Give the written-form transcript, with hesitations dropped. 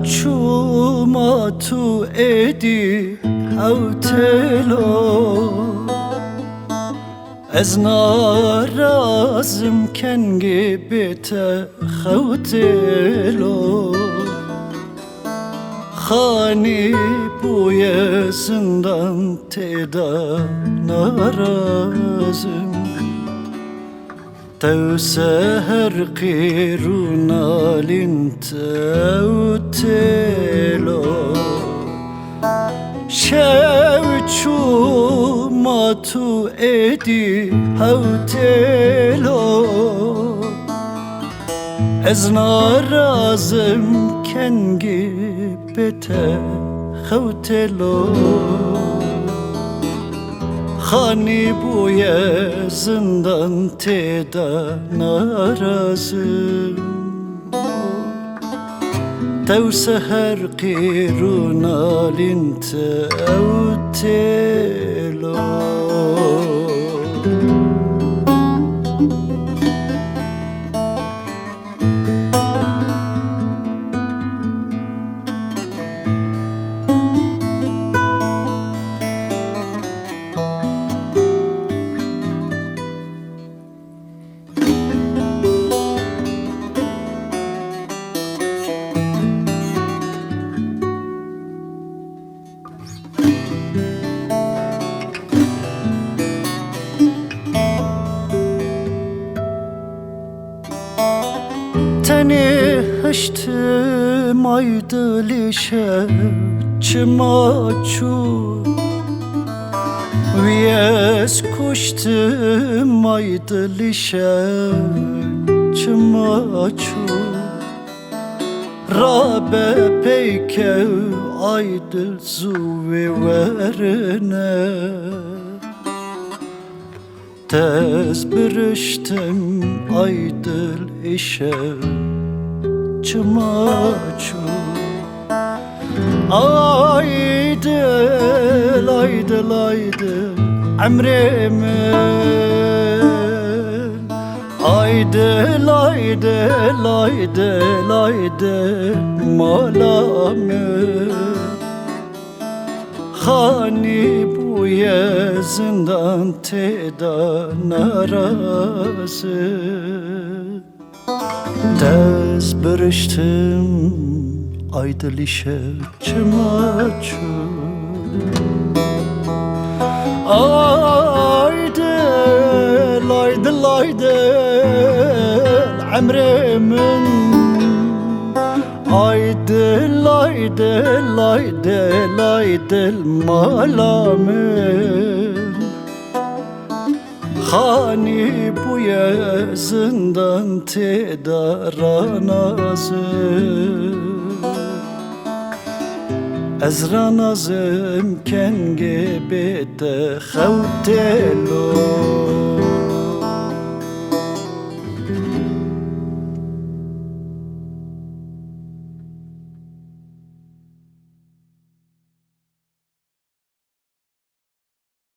شوما تو ایدی اوتلو از نارازم کنگی بیت خوتلو خانی بوی زندان تیدا نارازم تو سهر قیرونا لینت اوتلو شوچو ما تو ایدی اوتلو از نارازم کنگی بیت خوتلو خانی بوی زندان تیدا نارازم تو سهر قیرونا لینت اوتلو تنی هشتم aydılı çmaçu Viyes kuştum aydılı çmaçu Rabe peykev aydıl zuvi verine Tez biriştim aydıl işe çmaçu Aydıl aydıl aydıl emrimin Aydıl aydıl aydıl aydıl malamin Hani bu zindan teda narazı Tez biriştim aydıl işe çmaçu Aydıl aydıl aydıl emrimin Aydıl aydıl aydıl aydıl malamin Hani bu zindan tedaranazı Ez ranazım kenge bete خوتلو